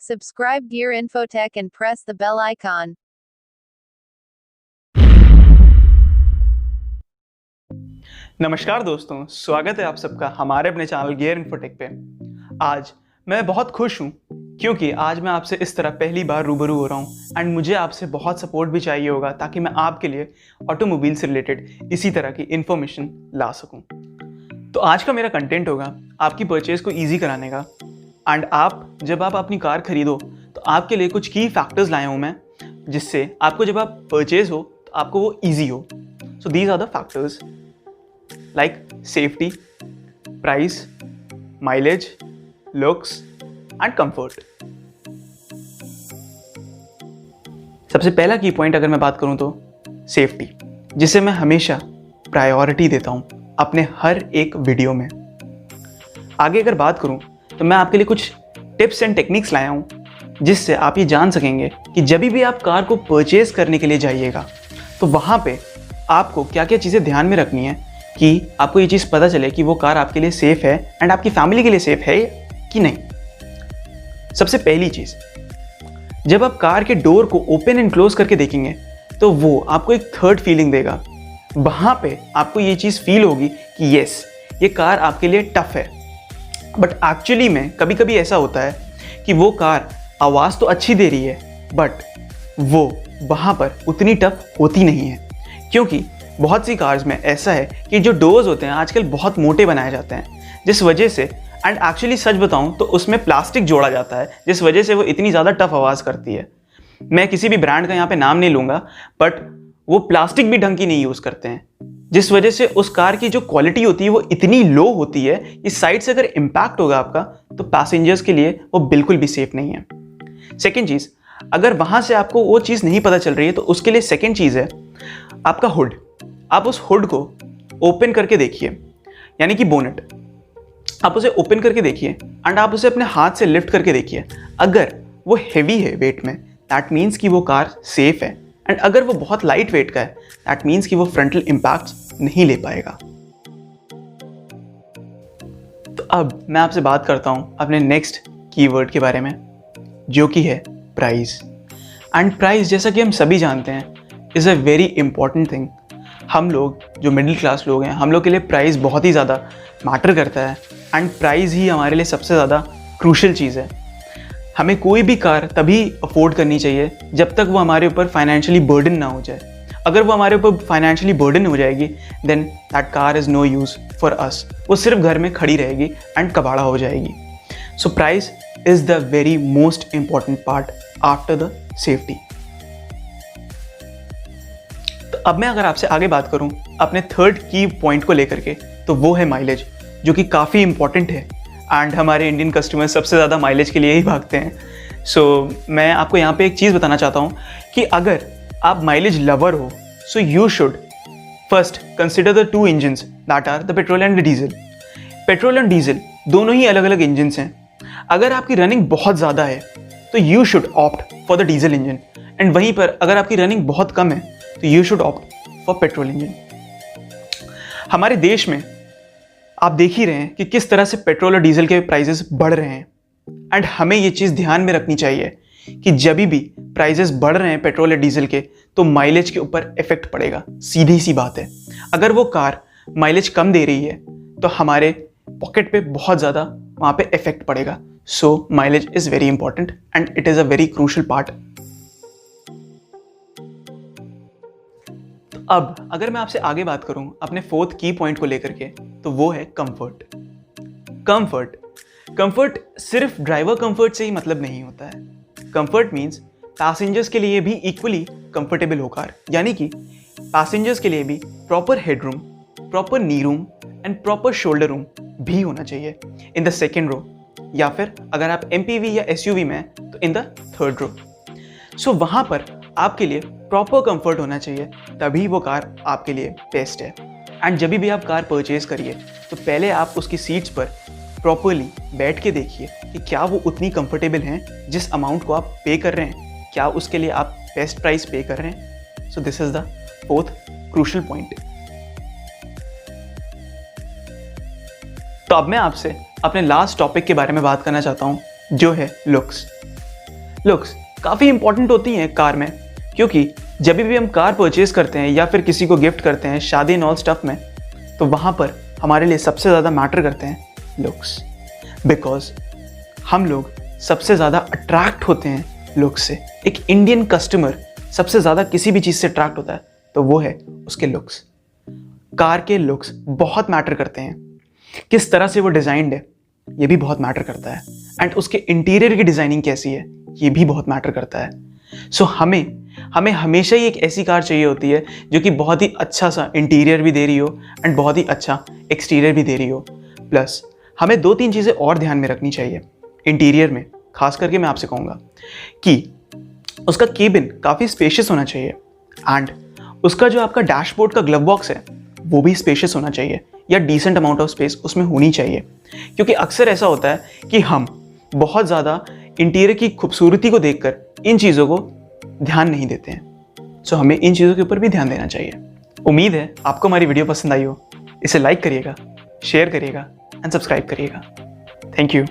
Subscribe Gear Infotech and press the bell icon. नमस्कार दोस्तों, स्वागत है आप सबका हमारे अपने चैनल गियर इन्फोटेक पे। आज मैं बहुत खुश हूँ क्योंकि आज मैं आपसे इस तरह पहली बार रूबरू हो रहा हूँ एंड मुझे आपसे बहुत सपोर्ट भी चाहिए होगा ताकि मैं आपके लिए ऑटोमोबाइल से रिलेटेड इसी तरह की इन्फॉर्मेशन ला सकूँ। तो आज का मेरा कंटेंट होगा आपकी परचेज को ईजी कराने का एंड जब आप अपनी कार खरीदो तो आपके लिए कुछ की फैक्टर्स लाया हूँ मैं, जिससे आपको जब आप परचेज हो तो आपको वो ईजी हो। So these are the factors like safety, price, mileage, looks and comfort. सबसे पहला की पॉइंट अगर मैं बात करूं तो सेफ्टी, जिसे मैं हमेशा प्रायोरिटी देता हूं अपने हर एक वीडियो में। आगे अगर बात करूं तो मैं आपके लिए कुछ टिप्स एंड टेक्निक्स लाया हूं जिससे आप ये जान सकेंगे कि जब भी आप कार को परचेज करने के लिए जाइएगा तो वहां पे आपको क्या क्या चीज़ें ध्यान में रखनी है कि आपको ये चीज़ पता चले कि वो कार आपके लिए सेफ़ है एंड आपकी फैमिली के लिए सेफ़ है कि नहीं। सबसे पहली चीज़, जब आप कार के डोर को ओपन एंड क्लोज करके देखेंगे तो वो आपको एक थर्ड फीलिंग देगा। वहाँ पे आपको ये चीज़ फील होगी कि येस, ये कार आपके लिए टफ है। बट एक्चुअली में कभी कभी ऐसा होता है कि वो कार आवाज़ तो अच्छी दे रही है बट वो वहाँ पर उतनी टफ होती नहीं है, क्योंकि बहुत सी कार्स में ऐसा है कि जो डोर्स होते हैं आजकल बहुत मोटे बनाए जाते हैं, जिस वजह से एंड एक्चुअली सच बताऊं तो उसमें प्लास्टिक जोड़ा जाता है, जिस वजह से वो इतनी ज़्यादा टफ आवाज़ करती है। मैं किसी भी ब्रांड का यहाँ पे नाम नहीं लूँगा बट वो प्लास्टिक भी ढंग की नहीं यूज़ करते हैं, जिस वजह से उस कार की जो क्वालिटी होती है वो इतनी लो होती है कि साइड से अगर इम्पैक्ट होगा आपका तो पैसेंजर्स के लिए वो बिल्कुल भी सेफ नहीं है। सेकेंड चीज़, अगर वहाँ से आपको वो चीज़ नहीं पता चल रही है तो उसके लिए सेकेंड चीज़ है आपका हुड। आप उस हुड को ओपन करके देखिए, यानी कि बोनेट, आप उसे ओपन करके देखिए एंड आप उसे अपने हाथ से लिफ्ट करके देखिए। अगर वो हैवी है वेट में दैट मीन्स कि वो कार सेफ है, एंड अगर वो बहुत लाइट वेट का है दैट मीन्स कि वो फ्रंटल इम्पैक्ट्स नहीं ले पाएगा। तो अब मैं आपसे बात करता हूँ अपने नेक्स्ट कीवर्ड के बारे में, जो कि है प्राइस। एंड प्राइस, जैसा कि हम सभी जानते हैं, is a very important thing. हम लोग जो मिडिल क्लास लोग हैं, हम लोग के लिए प्राइस बहुत ही ज़्यादा मैटर करता है एंड प्राइस ही हमारे लिए सबसे ज़्यादा क्रूशल चीज़ है। हमें कोई भी कार तभी अफोर्ड करनी चाहिए जब तक वो हमारे ऊपर फाइनेंशियली बर्डन ना हो जाए। अगर वो हमारे ऊपर फाइनेंशियली बर्डन हो जाएगी then that car is no use for us. वो सिर्फ घर में खड़ी रहेगी एंड कबाड़ा हो जाएगी। So price is the very most important part after the safety. अब मैं अगर आपसे आगे बात करूं अपने थर्ड की पॉइंट को लेकर के, तो वो है माइलेज, जो कि काफ़ी इंपॉर्टेंट है एंड हमारे इंडियन कस्टमर सबसे ज़्यादा माइलेज के लिए ही भागते हैं। सो मैं आपको यहाँ पे एक चीज़ बताना चाहता हूँ कि अगर आप माइलेज लवर हो so you should first consider the two engines that are the petrol and the diesel. Petrol and diesel दोनों ही अलग अलग इंजन्स हैं। अगर आपकी रनिंग बहुत ज़्यादा है तो you should opt for the diesel engine, and वहीं पर अगर आपकी रनिंग बहुत कम है तो you should opt for petrol engine. हमारे देश में आप देख ही रहे हैं कि किस तरह से पेट्रोल और डीजल के प्राइसेस बढ़ रहे हैं, एंड हमें ये चीज़ ध्यान में रखनी चाहिए कि जब भी प्राइसेस बढ़ रहे हैं पेट्रोल या डीजल के तो माइलेज के ऊपर इफेक्ट पड़ेगा। सीधी सी बात है, अगर वो कार माइलेज कम दे रही है तो हमारे पॉकेट पे बहुत ज़्यादा वहाँ पे इफेक्ट पड़ेगा। So mileage is very important and it is a very crucial part. अब अगर मैं आपसे आगे बात करूं अपने फोर्थ की पॉइंट को लेकर के, तो वो है कंफर्ट। कंफर्ट सिर्फ ड्राइवर कंफर्ट से ही मतलब नहीं होता है। कंफर्ट मींस पैसेंजर्स के लिए भी इक्वली कंफर्टेबल हो कार, यानी कि पैसेंजर्स के लिए भी proper headroom, proper knee room and proper shoulder room भी होना चाहिए इन द सेकेंड रो, या फिर अगर आप एमपीवी या एसयूवी में हैं तो इन द थर्ड रो। सो वहाँ पर आपके लिए प्रॉपर कंफर्ट होना चाहिए, तभी वो कार आपके लिए बेस्ट है। एंड जब भी आप कार परचेज करिए तो पहले आप उसकी सीट्स पर प्रॉपरली बैठ के देखिए कि क्या वो उतनी कंफर्टेबल हैं जिस अमाउंट को आप पे कर रहे हैं, क्या उसके लिए आप बेस्ट प्राइस पे कर रहे हैं। So this is the fourth crucial point. तो अब मैं आपसे अपने लास्ट टॉपिक के बारे में बात करना चाहता हूँ, जो है लुक्स। लुक्स काफ़ी इंपॉर्टेंट होती हैं कार में, क्योंकि जब भी हम कार परचेज करते हैं या फिर किसी को गिफ्ट करते हैं शादी एंड ऑल स्टफ में, तो वहाँ पर हमारे लिए सबसे ज़्यादा मैटर करते हैं लुक्स। बिकॉज हम लोग सबसे ज़्यादा अट्रैक्ट होते हैं लुक्स से। एक इंडियन कस्टमर सबसे ज़्यादा किसी भी चीज़ से अट्रैक्ट होता है तो वो है उसके लुक्स। कार के लुक्स बहुत मैटर करते हैं, किस तरह से वो डिज़ाइंड है ये भी बहुत मैटर करता है, एंड उसके इंटीरियर की डिज़ाइनिंग कैसी है ये भी बहुत मैटर करता है। सो हमें हमेशा ही एक ऐसी कार चाहिए होती है जो कि बहुत ही अच्छा सा इंटीरियर भी दे रही हो एंड बहुत ही अच्छा एक्सटीरियर भी दे रही हो। प्लस हमें 2-3 चीज़ें और ध्यान में रखनी चाहिए इंटीरियर में। खास करके मैं आपसे कहूँगा कि उसका केबिन काफ़ी स्पेशियस होना चाहिए, एंड उसका जो आपका डैशबोर्ड का ग्लव बॉक्स है वो भी स्पेशियस होना चाहिए, या डिसेंट अमाउंट ऑफ स्पेस उसमें होनी चाहिए। क्योंकि अक्सर ऐसा होता है कि हम बहुत ज़्यादा इंटीरियर की खूबसूरती को देखकर इन चीज़ों को ध्यान नहीं देते हैं। सो हमें इन चीज़ों के ऊपर भी ध्यान देना चाहिए। उम्मीद है आपको हमारी वीडियो पसंद आई हो। इसे लाइक करिएगा, शेयर करिएगा एंड सब्सक्राइब करिएगा। Thank you.